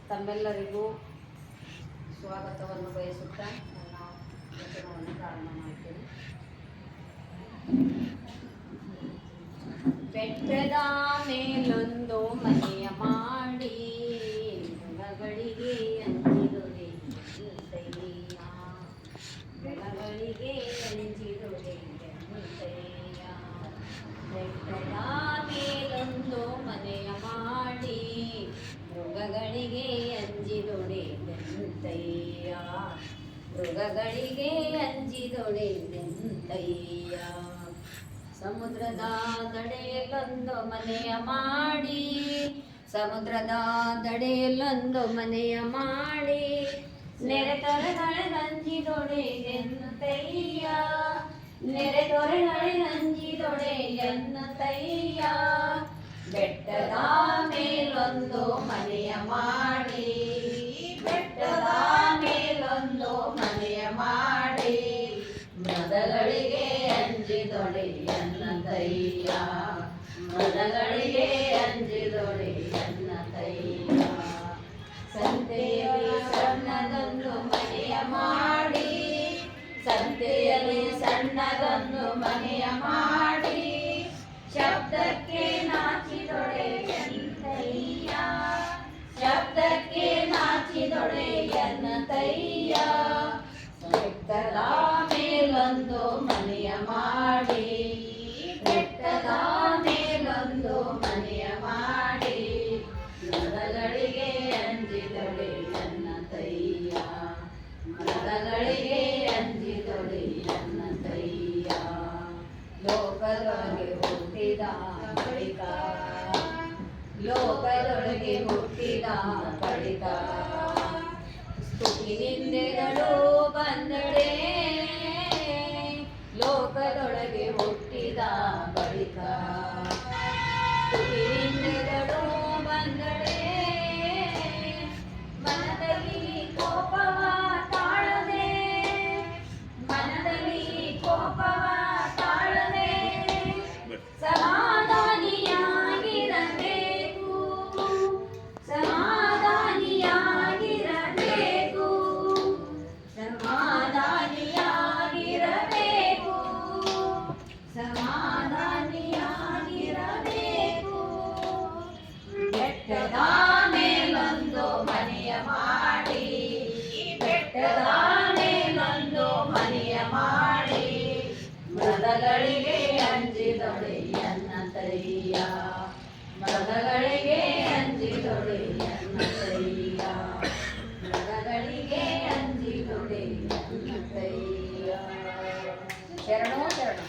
ತಮ್ಮೆಲ್ಲರಿಗೂ ಸ್ವಾಗತವನ್ನು ಬಯಸುತ್ತಾ ನನ್ನ ವಚನವನ್ನು ಪ್ರಾರಂಭ ಮಾಡ್ತೇನೆ. ಬೆಟ್ಟದ ಮೇಲೊಂದು ಮನೆಯ ಮಾಡಿ ಮೃಗಗಳಿಗೆ ಅಂಜಿದುರೆ ಮುತ್ತಯ್ಯ, ಮೃಗಗಳಿಗೆ ಅಂಜಿದುರೆ ಮುತ್ತಯ್ಯ. ಬೆಟ್ಟದ ಮೇಲೊಂದು ಮನೆಯ ಮಾಡಿ ಮೃಗಗಳಿಗೆ ಅಂಜಿದೊಡೆ ಮುತ್ತಯ್ಯ, ಮೃಗಗಳಿಗೆ ಅಂಜಿದೊಡೆ ಮುತ್ತಯ್ಯ. ಸಮುದ್ರದ ದಡೆಯಲ್ಲೊಂದು ಮನೆಯ ಮಾಡಿ, ಸಮುದ್ರದ ದಡೆಯಲ್ಲೊಂದು ಮನೆಯ ಮಾಡಿ ನೆರೆ ತೊರೆಗಳೆಂಜಿದೊಡೆ ಎನ್ನುತ್ತಯ್ಯ, ನೆರೆ ತೊರೆಗಳೆಂಜಿದೊಡೆ ಎನ್ನುತ್ತಯ್ಯ. ಬೆಟ್ಟದ ಮೇಲೊಂದು ಮನೆಯ ಮಾಡಿ, ಬೆಟ್ಟದ ಮೇಲೊಂದು ಮನೆಯ ಮಾಡಿ ಮೃಗಗಳಿಗೆ ಅಂಜಿದೊಡೆ ಎನ್ನುತ್ತಯ್ಯ, ಮೃಗಗಳಿಗೆ ಅಂಜಿದೊಡೆ ಎನ್ನುತ್ತಯ್ಯ. ಸಂತೆಯಲ್ಲಿ ಸಣ್ಣದೊಂದು ಮನೆಯ ಮಾಡಿ, ಸಂತೆಯಲ್ಲಿ ಸಣ್ಣದೊಂದು ಮನೆಯ ಮಾಡಿ ಶಬ್ದಕ್ಕೆ ನಾಚಿದೊಡೆ ಎನ್ನುತ್ತಯ್ಯ, ಶಬ್ದಕ್ಕೆ ನಾಚಿದೊಡೆ ಎನ್ನುತ್ತಯ್ಯ. ಬೆಟ್ಟದ ಮೇಲೊಂದು ಮನೆಯ ಮಾಡಿ, ಬೆಟ್ಟದ ಮೇಲೊಂದು ಮನೆಯ ಮಾಡಿ ಮೃಗಗಳಿಗೆ ಅಂಜಿದೊಡೆ ಎನ್ನುತ್ತಯ್ಯ, ಮೃಗಗಳಿಗೆ ಅಂಜಿದೊಡೆ ಎನ್ನುತ್ತಯ್ಯ. ಲೋಕದೊಳಗೆ ಹುಟ್ಟಿದ ಬಳಿಕ, ಲೋಕದೊಳಗೆ ಹುಟ್ಟಿದ ಬಳಿಕ ಸ್ತುತಿ ನಿಂದೆಗಳು ಬಂದಡೆ, ಲೋಕದೊಳಗೆ ಹುಟ್ಟಿದ ಬಳಿಕ ಸ್ತುತಿ ನಿಂದೆಗಳು ಬಂದಡೆ. ಮನದಲ್ಲಿ ಕೋಪವ ತಾಳದೆ, ಮನದಲ್ಲಿ ಕೋಪವ ತಾಳದೆ ಸಮಾಧಾನಿಯಾಗಿರಬೇಕು, ಸಮಾಧಾನಿಯಾಗಿರಬೇಕು, ಸಮಾಧಾನಿಯಾಗಿರಬೇಕು, ಸಮಾಧಾನಿಯಾಗಿರಬೇಕು. ಬೆಟ್ಟದ ಮೇಲೊಂದು ಮನೆಯ ಮಾಡಿ, ಬೆಟ್ಟದ ಮೇಲೊಂದು ಮನೆಯ ಮಾಡಿ ಮೃಗಗಳಿಗೆ ಅಂಜಿದೊಡೆ ಎನ್ನುತ್ತಯ್ಯ, ಮೃಗಗಳಿಗೆ ಅಂಜಿದೊಡೆ ಎನ್ನುತ್ತಯ್ಯ, ಮೃಗಗಳಿಗೆ ಅಂಜಿದೊಡೆ ಎನ್ನುತ್ತಯ್ಯ. ಶರಣೋ ಶರಣ.